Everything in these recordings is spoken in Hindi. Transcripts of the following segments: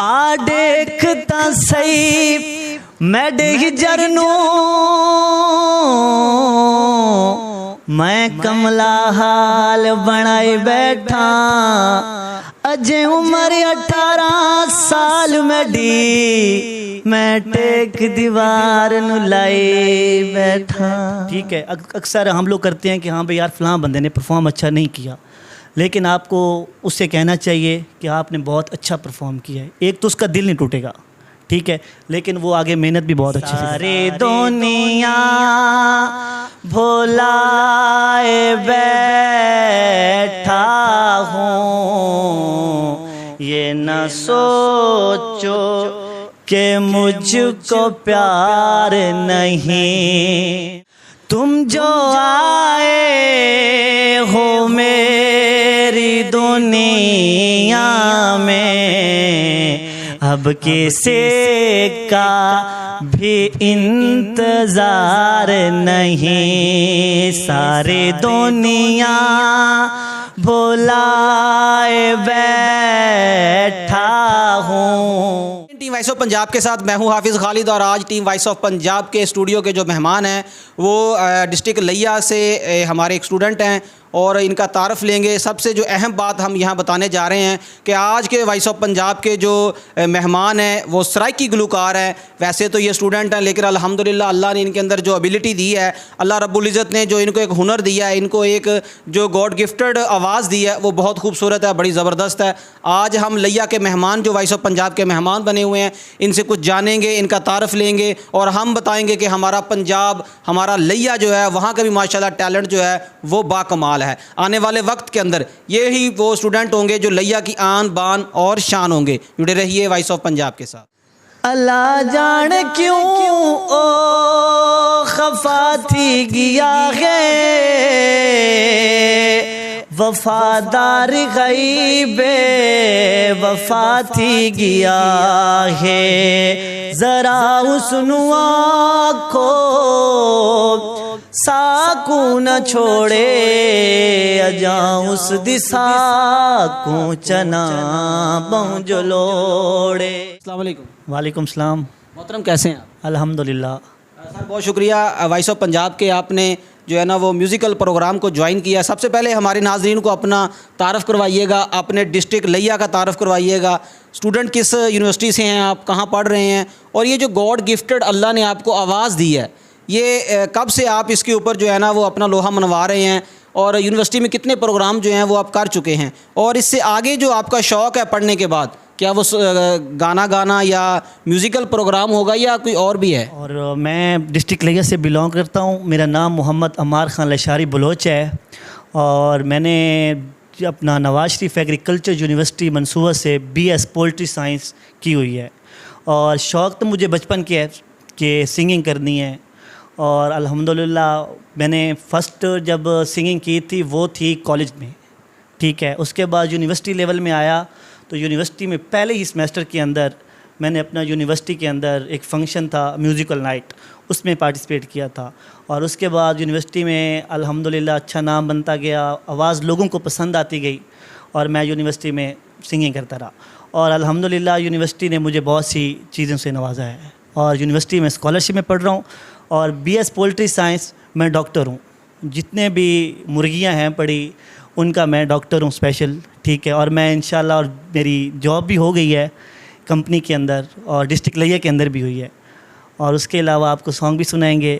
आ देखता सही मैं देख जरनू मैं कमला हाल बनाए बैठा अजे उम्र 18 साल में डी मैं टेक दीवार नु लाई बैठा। ठीक है, अक्सर हम लोग करते हैं कि हाँ भाई यार फलां बंदे ने परफॉर्म अच्छा नहीं किया, लेकिन आपको उससे कहना चाहिए कि आपने बहुत अच्छा परफॉर्म किया है। एक तो उसका दिल नहीं टूटेगा, ठीक है, लेकिन वो आगे मेहनत भी बहुत अच्छी। सारे दुनिया भुलाए बैठा हूँ, ये न सोचो कि मुझको प्यार नहीं। तुम जो आए हो मेरी दुनिया में, अब किसी का भी इंतजार नहीं। सारी दुनिया भुलाए बैठा हूँ। टीम वॉइस ऑफ पंजाब के साथ मैं हूं हाफिज़ खालिद और आज टीम वॉइस ऑफ पंजाब के स्टूडियो के जो मेहमान हैं वो डिस्ट्रिक्ट लिया से हमारे एक स्टूडेंट हैं और इनका तारफ़ लेंगे। सबसे जो अहम बात हम यहाँ बताने जा रहे हैं कि आज के वॉइस ऑफ पंजाब के जो मेहमान हैं वो सराइकी गुलकार हैं। वैसे तो ये स्टूडेंट हैं, लेकिन अल्हम्दुलिल्लाह अल्लाह ने इनके अंदर जो एबिलिटी दी है, अल्लाह रब्बुल इज़्ज़त ने जो इनको एक हुनर दिया है, इनको एक जो गॉड गिफ्टेड आवाज़ दी है वो बहुत खूबसूरत है, बड़ी ज़बरदस्त है। आज हम लिया के मेहमान जो वॉइस ऑफ पंजाब के मेहमान बने हुए हैं इनसे कुछ जानेंगे, इनका तारफ़ लेंगे और हम बताएँगे कि हमारा पंजाब, हमारा लिया जो है वहाँ का भी माशाल्लाह टैलेंट जो है वो बाकमाल है। आने वाले वक्त के अंदर ये ही वो स्टूडेंट होंगे जो लिया की आन बान और शान होंगे। जुड़े रहिए वॉइस ऑफ पंजाब के साथ। अल्लाह जाने क्यों ओ खफा थी गया है, वफादार गईबे वफा थी गया है। जरा उसनु आँखों साकू न छोड़े अजाऊं उस दिशा को चना बंजलोड़े। अस्सलाम वालेकुम। वालेकुम सलाम। मोहतरम कैसे हैं आप? अल्हम्दुलिल्लाह। सर बहुत शुक्रिया वॉइस ऑफ पंजाब के, आपने जो है ना वो म्यूज़िकल प्रोग्राम को ज्वाइन किया। सबसे पहले हमारे नाज़रीन को अपना तारफ़ करवाइएगा, अपने डिस्ट्रिक्ट लिया का तारफ़ करवाइएगा। स्टूडेंट किस यूनिवर्सिटी से हैं आप, कहाँ पढ़ रहे हैं, और ये जो गॉड गिफ्टेड अल्लाह ने आपको आवाज़ दी है ये कब से आप इसके ऊपर जो है ना वो अपना लोहा मनवा रहे हैं, और यूनिवर्सिटी में कितने प्रोग्राम जो हैं वो आप कर चुके हैं, और इससे आगे जो आपका शौक़ है पढ़ने के बाद क्या वो गाना या म्यूज़िकल प्रोग्राम होगा या कोई और भी है? और मैं डिस्ट्रिक्ट लिया से बिलोंग करता हूँ। मेरा नाम मोहम्मद अमार ख़ान लशारी बलोच है और मैंने अपना नवाज शरीफ एग्रीकल्चर यूनिवर्सिटी मंसूबा से BS पोल्ट्री साइंस की हुई है। और शौक़ तो मुझे बचपन के है कि सिंगिंग करनी है, और अल्हम्दुलिल्लाह मैंने फ़र्स्ट जब सिंगिंग की थी वो थी कॉलेज में, ठीक है। उसके बाद यूनिवर्सिटी लेवल में आया तो यूनिवर्सिटी में पहले ही सेमेस्टर के अंदर मैंने अपना यूनिवर्सिटी के अंदर एक फ़ंक्शन था म्यूज़िकल नाइट, उसमें पार्टिसिपेट किया था। और उसके बाद यूनिवर्सिटी में अल्हम्दुलिल्लाह अच्छा नाम बनता गया, आवाज़ लोगों को पसंद आती गई और मैं यूनिवर्सिटी में सिंगिंग करता रहा। और अल्हम्दुलिल्लाह यूनिवर्सिटी ने मुझे बहुत सी चीज़ों से नवाजा है और यूनिवर्सिटी में स्कॉलरशिप में पढ़ रहा हूँ। और BS पोल्ट्री साइंस मैं डॉक्टर हूँ, जितने भी मुर्गियाँ हैं पड़ी उनका मैं डॉक्टर हूँ स्पेशल, ठीक है। और मैं इंशाल्लाह, और मेरी जॉब भी हो गई है कंपनी के अंदर और डिस्ट्रिक्ट लिया के अंदर भी हुई है। और उसके अलावा आपको सॉन्ग भी सुनाएंगे।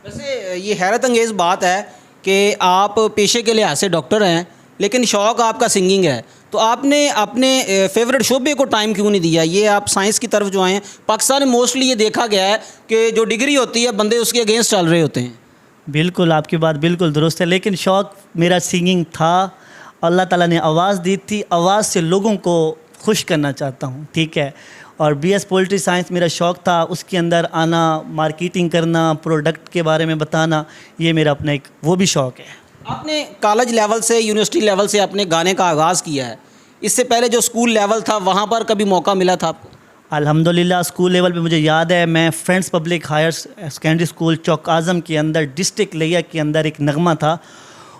वैसे ये हैरत अंगेज़ बात है कि आप पेशे के लिहाज से डॉक्टर हैं लेकिन शौक़ आपका सिंगिंग है, तो आपने अपने फेवरेट शोबे को टाइम क्यों नहीं दिया? ये आप साइंस की तरफ जो आए हैं, पाकिस्तान में मोस्टली ये देखा गया है कि जो डिग्री होती है बंदे उसके अगेंस्ट चल रहे होते हैं। बिल्कुल, आपकी बात बिल्कुल दुरुस्त है, लेकिन शौक़ मेरा सिंगिंग था। अल्लाह ताला ने आवाज़ दी थी, आवाज़ से लोगों को खुश करना चाहता हूँ, ठीक है। और BS पोल्ट्री साइंस मेरा शौक़ था, उसके अंदर आना, मार्केटिंग करना, प्रोडक्ट के बारे में बताना, ये मेरा अपना एक वो भी शौक़ है। आपने कॉलेज लेवल से, यूनिवर्सिटी लेवल से अपने गाने का आगाज़ किया है, इससे पहले जो स्कूल लेवल था वहाँ पर कभी मौका मिला था आपको? अल्हम्दुलिल्लाह स्कूल लेवल पे मुझे याद है, मैं friends public higher secondary school Chowk Azam के अंदर डिस्ट्रिक्ट लिया के अंदर एक नगमा था,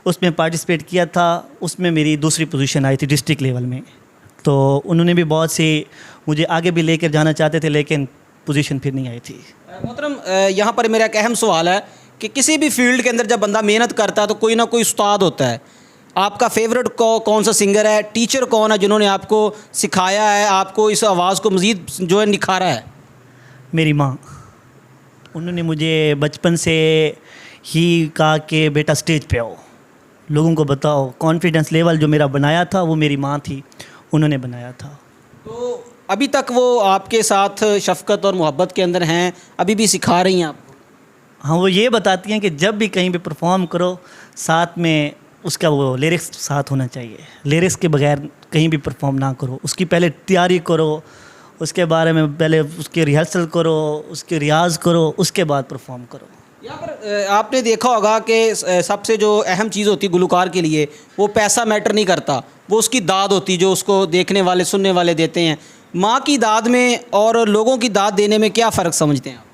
उसमें पार्टिसिपेट किया था। उसमें मेरी दूसरी पोजीशन आई थी डिस्ट्रिक्ट लेवल में। तो उन्होंने भी बहुत सी मुझे आगे भी लेकर जाना चाहते थे, लेकिन पोजीशन फिर नहीं आई थी। मोहतरम, यहाँ पर मेरा एक अहम सवाल है कि किसी भी फील्ड के अंदर जब बंदा मेहनत करता है तो कोई ना कोई उस्ताद होता है। आपका फेवरेट कौन सा सिंगर है, टीचर कौन है जिन्होंने आपको सिखाया है, आपको इस आवाज़ को मज़ीद जो है निखारा है? मेरी माँ, उन्होंने मुझे बचपन से ही कहा कि बेटा स्टेज पे आओ, लोगों को बताओ। कॉन्फिडेंस लेवल जो मेरा बनाया था वो मेरी माँ थी, उन्होंने बनाया था। तो अभी तक वो आपके साथ शफ़क़त और मोहब्बत के अंदर हैं, अभी भी सिखा रही हैं आपको? हाँ, वो ये बताती हैं कि जब भी कहीं पे परफॉर्म करो, साथ में उसका वो लिरिक्स साथ होना चाहिए। लिरिक्स के बगैर कहीं भी परफॉर्म ना करो, उसकी पहले तैयारी करो, उसके बारे में पहले उसकी रिहर्सल करो, उसके रियाज़ करो, उसके बाद परफॉर्म करो। यहाँ पर आपने देखा होगा कि सबसे जो अहम चीज़ होती है गुलकार के लिए, वो पैसा मैटर नहीं करता, वो उसकी दाद होती जो उसको देखने वाले सुनने वाले देते हैं। माँ की दाद में और लोगों की दाद देने में क्या फ़र्क समझते हैं आप?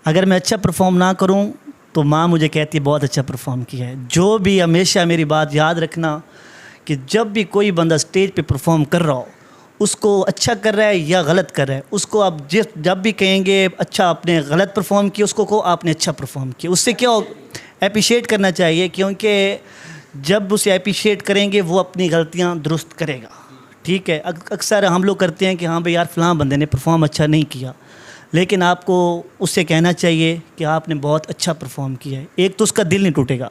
अगर मैं अच्छा परफॉर्म ना करूं तो माँ मुझे कहती है बहुत अच्छा परफॉर्म किया है। जो भी हमेशा मेरी बात याद रखना कि जब भी कोई बंदा स्टेज पे परफॉर्म कर रहा हो, उसको अच्छा कर रहा है या गलत कर रहा है, उसको आप जब भी कहेंगे अच्छा आपने गलत परफॉर्म किया, उसको कहो आपने अच्छा परफॉर्म किया। उससे क्या अप्रिशिएट करना चाहिए, क्योंकि जब उसे अप्रिशिएट करेंगे वो अपनी गलतियाँ दुरुस्त करेगा। ठीक है, अक्सर हम लोग करते हैं कि हाँ भाई यार फ़लाँ बंदे ने परफॉर्म अच्छा नहीं किया, लेकिन आपको उससे कहना चाहिए कि आपने बहुत अच्छा परफॉर्म किया है। एक तो उसका दिल नहीं टूटेगा,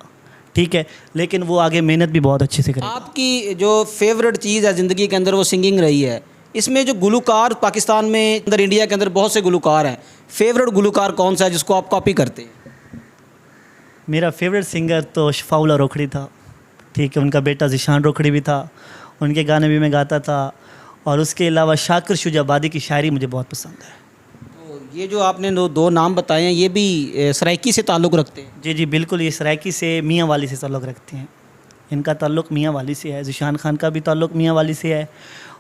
ठीक है, लेकिन वो आगे मेहनत भी बहुत अच्छे से करेगा। आपकी जो फेवरेट चीज़ है ज़िंदगी के अंदर वो सिंगिंग रही है। इसमें जो गुलकार पाकिस्तान में अंदर, इंडिया के अंदर बहुत से गुलकार हैं, फेवरेट गुलकार कौन सा है जिसको आप कॉपी करते हैं? मेरा फेवरेट सिंगर तो शफाउल्लाह रोखड़ी था, ठीक है, उनका बेटा ज़ीशान रोखड़ी भी था, उनके गाने भी मैं गाता था। और उसके अलावा शाकिर शुजाबादी की शायरी मुझे बहुत पसंद है। तो ये जो आपने दो नाम बताए हैं, ये भी सराइकी से ताल्लुक़ रखते हैं? जी जी बिल्कुल, ये सराइकी से मियाँ वाली से ताल्लुक़ रखते हैं। इनका ताल्लुक़ मियाँ वाली से है, ज़ीशान खान का भी ताल्लुक़ मियाँ वाली से है,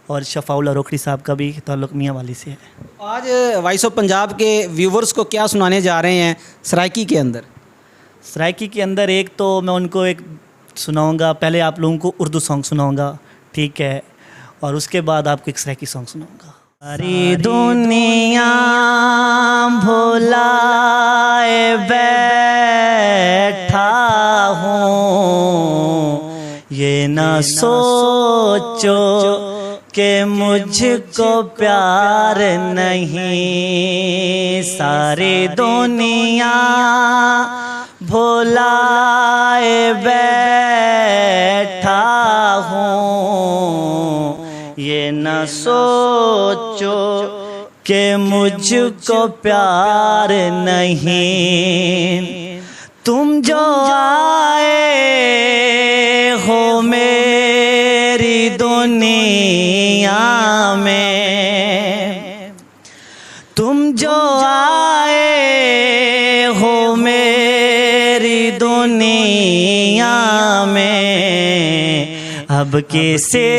और शफाउल्लाह रोखड़ी साहब का भी ताल्लुक़ मियाँ वाली से है। आज वॉइस ऑफ पंजाब के व्यूवर्स को क्या सुनाने जा रहे हैं सराइकी के अंदर? सराइकी के अंदर एक तो मैं उनको एक सुनाऊंगा, पहले आप लोगों को उर्दू सॉन्ग सुनाऊंगा, ठीक है, और उसके बाद आपको एक सराइकी सॉन्ग सुनाऊंगा। सारी दुनिया भुलाए बैठा हूँ, ये ना सोचो कि मुझको प्यार नहीं। सारी दुनिया भुलाए बैठा हूँ, ये न सोचो कि मुझको प्यार नहीं। तुम जो आए हो मेरी दुनिया में, तुम जो आए हो मेरी दुनिया में, अब किसी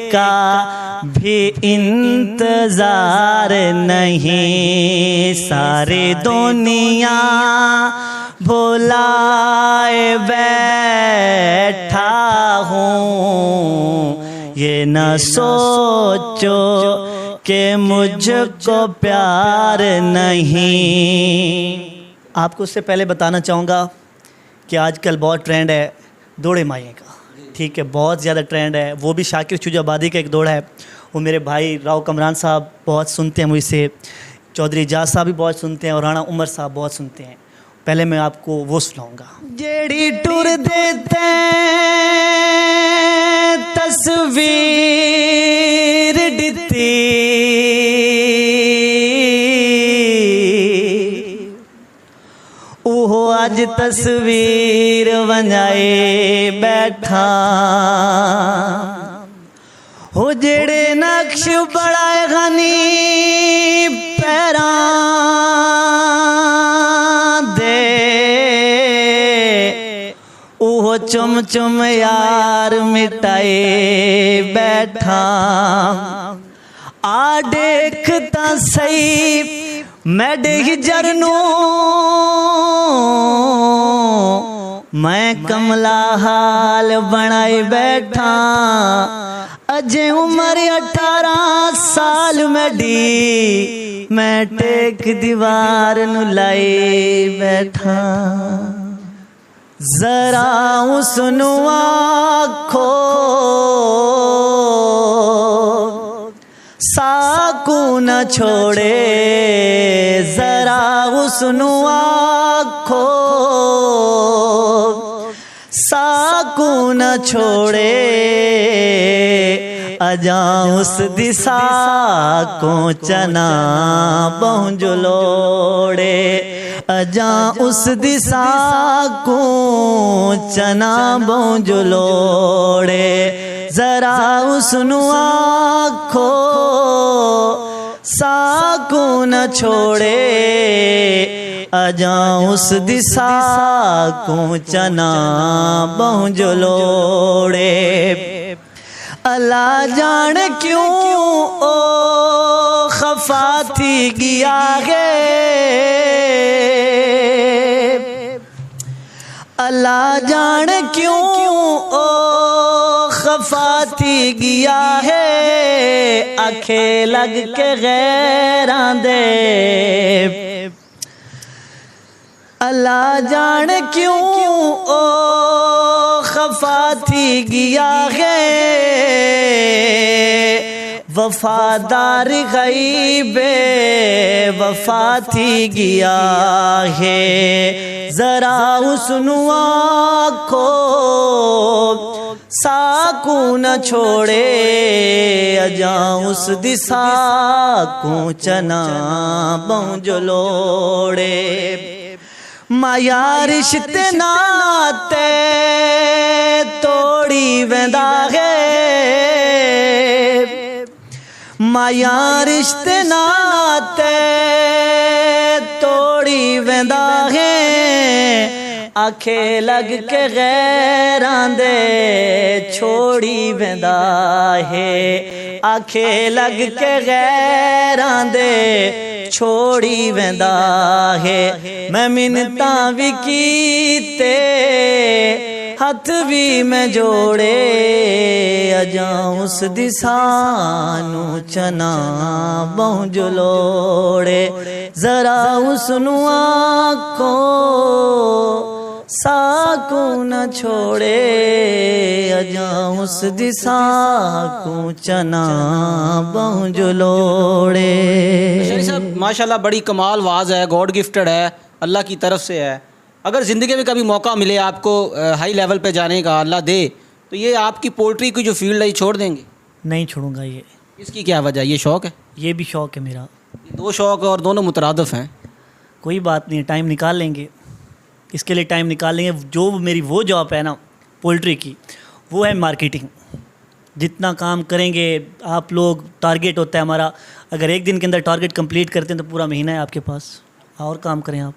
का भी इंतज़ार नहीं। सारी दुनिया भुलाए बैठा हूँ, ये न सोचो कि मुझको प्यार नहीं। आपको उससे पहले बताना चाहूँगा कि आजकल बहुत ट्रेंड है दौड़े माहिए का, ठीक है, बहुत ज़्यादा ट्रेंड है। वो भी शाकिर शुजाबादी का एक दौड़ा है, वो मेरे भाई राव कमरान साहब बहुत सुनते हैं मुझसे, चौधरी एजाज साहब भी बहुत सुनते हैं, और राणा उमर साहब बहुत सुनते हैं। पहले मैं आपको वो सुनाऊंगा। जेड़ी टूर देते तस्वीर दिती, ओहो अज तस्वीर बनाए बैठा। हो जेड़े नक्श बड़ा गनी पैरा दे, ओहो चुम चुम यार मिटाए बैठा। आ देखता सही मैं देख जरनू, मैं कमला हाल बनाए बैठा। अजे उम्र 18 साल मेरी, मैं टेक दीवार नु लाई बैठा। जरा उसनु आखो साकू न छोड़े, जरा उसनु आखो साकू न छोड़े। अजा उस दिशा को चना बहुंजलोड़े, अजा उस दिशा को चना बहुंजलोड़े। जरा उसनु आखो साकू न छोड़े, अजा उस दिशा को चना बहुंजलोड़े। अल्लाह जान क्यों ओ खफा थी गया है, अल्लाह जान क्यों ओ खफा थी गया है। आखे लग के गैरां दे, अल्लाह जान क्यों ओ खफा थी गया है। वफादार गईबे वफा थी गया है। जरा उसनु आखो साकू न छोड़े, अजा उस दिशा को चना बहुंजलोड़े। माया रिश्ते नाते तोड़ी वेंदा है, माया रिश्ते नाते तोड़ी वेंदा है। आखे लग के गैरां दे छोड़ी वेंदा है, आखे लग के गैरां दे छोड़ी वेंदा है। मैं मिन्नतां भी कीते हथ भी मैं जोड़े, अजा उस दिशा नू चना बहुंजलोड़े। जरा उसनु आखो साकू न छोड़े, अजा उस दिशा को चना बहुंजलोड़े। साहब माशाल्लाह बड़ी कमाल आवाज़ है, गॉड गिफ्टेड है, अल्लाह की तरफ से है। अगर ज़िंदगी में कभी मौका मिले आपको हाई लेवल पे जाने का, अल्लाह दे, तो ये आपकी पोल्ट्री की जो फील्ड है ये छोड़ देंगे? नहीं छोड़ूंगा। ये इसकी क्या वजह? ये शौक़ है? ये भी शौक़ है मेरा। दो शौक़ और दोनों मुतरादिफ हैं। कोई बात नहीं, टाइम निकाल लेंगे, इसके लिए टाइम निकाल लेंगे। जो मेरी वो जॉब है ना पोल्ट्री की, वो है मार्केटिंग। जितना काम करेंगे आप लोग, टारगेट होता है हमारा, अगर एक दिन के अंदर टारगेट कंप्लीट करते हैं तो पूरा महीना है आपके पास, और काम करें आप।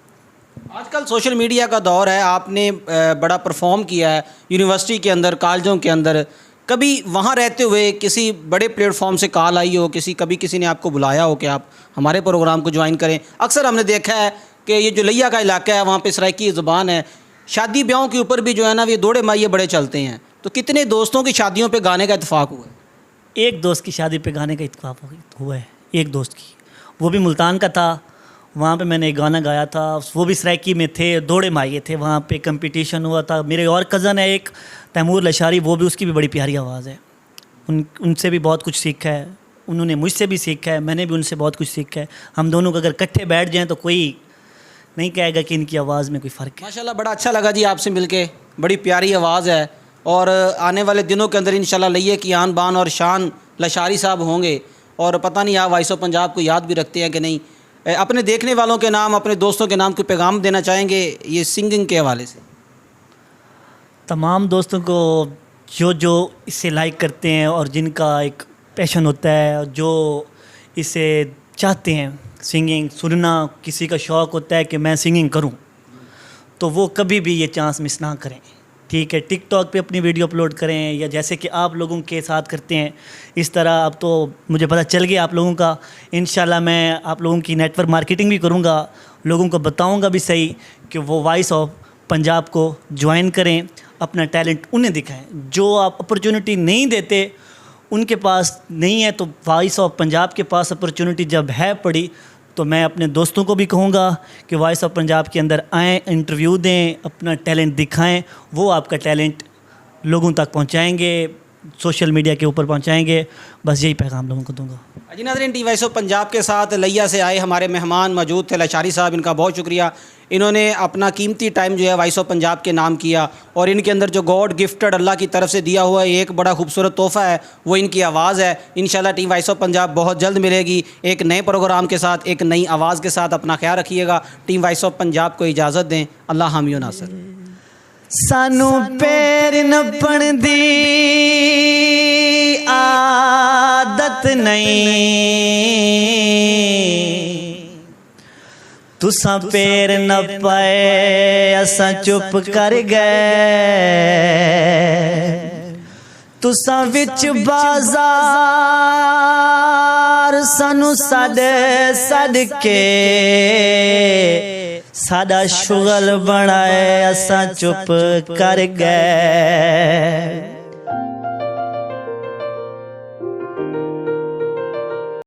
आजकल सोशल मीडिया का दौर है, आपने बड़ा परफॉर्म किया है यूनिवर्सिटी के अंदर, कॉलेजों के अंदर। कभी वहाँ रहते हुए किसी बड़े प्लेटफॉर्म से कॉल आई हो, कभी किसी ने आपको बुलाया हो कि आप हमारे प्रोग्राम को ज्वाइन करें? अक्सर हमने देखा है कि ये जो लिया का इलाका है वहाँ पे सराइकी ज़ुबान है, शादी ब्याहों के ऊपर भी जो है ना ये दौड़े माइये बड़े चलते हैं। तो कितने दोस्तों की शादियों पे गाने का इत्तेफाक हुआ है? एक दोस्त की शादी पे गाने का इत्तेफाक हुआ है, एक दोस्त की, वो भी मुल्तान का था। वहाँ पे मैंने एक गाना गाया था, वो भी सराइकी में थे, दौड़े माइये थे, वहाँ पे कंपटीशन हुआ था। मेरे और कज़न है एक तैमूर लशारी, वो भी, उसकी भी बड़ी प्यारी आवाज़ है। उनसे भी बहुत कुछ सीखा है, उन्होंने मुझसे भी सीखा है, मैंने भी उनसे बहुत कुछ सीखा है। हम दोनों को अगर इकट्ठे बैठ जाएँ तो कोई नहीं कहेगा कि इनकी आवाज़ में कोई फ़र्क है। माशाल्लाह बड़ा अच्छा लगा जी आपसे मिलके, बड़ी प्यारी आवाज़ है। और आने वाले दिनों के अंदर इंशाल्लाह लिये की आन बान और शान लशारी साहब होंगे। और पता नहीं आप वॉइस ऑफ पंजाब को याद भी रखते हैं कि नहीं। अपने देखने वालों के नाम, अपने दोस्तों के नाम कोई पैगाम देना चाहेंगे ये सिंगिंग के हवाले से? तमाम दोस्तों को जो इसे लाइक करते हैं और जिनका एक पैशन होता है, जो इसे चाहते हैं, सिंगिंग सुनना, किसी का शौक़ होता है कि मैं सिंगिंग करूं, तो वो कभी भी ये चांस मिस ना करें। ठीक है, टिकटॉक पे अपनी वीडियो अपलोड करें, या जैसे कि आप लोगों के साथ करते हैं इस तरह। अब तो मुझे पता चल गया आप लोगों का, इंशाल्लाह मैं आप लोगों की नेटवर्क मार्केटिंग भी करूँगा, लोगों को बताऊँगा भी सही कि वो वॉइस ऑफ पंजाब को ज्वाइन करें, अपना टैलेंट उन्हें दिखाएं। जो आप अपॉर्चुनिटी नहीं देते उनके पास नहीं है तो वॉइस ऑफ पंजाब के पास अपॉर्चुनिटी जब है पड़ी, तो मैं अपने दोस्तों को भी कहूँगा कि वॉइस ऑफ पंजाब के अंदर आएँ, इंटरव्यू दें, अपना टैलेंट दिखाएं। वो आपका टैलेंट लोगों तक पहुँचाएँगे, सोशल मीडिया के ऊपर पहुँचाएँगे। बस यही पैगाम लोगों को दूँगा। जी नाज़रीन, टी वॉइस ऑफ पंजाब के साथ लिया से आए हमारे मेहमान मौजूद थे लशारी साहब, इनका बहुत शुक्रिया। इन्होंने अपना कीमती टाइम जो है वॉइस ऑफ पंजाब के नाम किया, और इनके अंदर जो गॉड गिफ्टेड अल्लाह की तरफ से दिया हुआ एक बड़ा खूबसूरत तोहफ़ा है वो इनकी आवाज़ है। इंशाल्लाह टी वॉइस ऑफ पंजाब बहुत जल्द मिलेगी एक नए प्रोग्राम के साथ, एक नई आवाज़ के साथ। अपना ख्याल रखिएगा। टीम वॉइस ऑफ पंजाब को इजाज़त दें। अल्लाह हामी व नासिर। सानू पैर नपण दी आदत नहीं, तुसा पैर न पाए असा चुप कर गए। तुसा विच बाजार सानू सद सद के साडा शुगल बनाए असा चुप कर गए।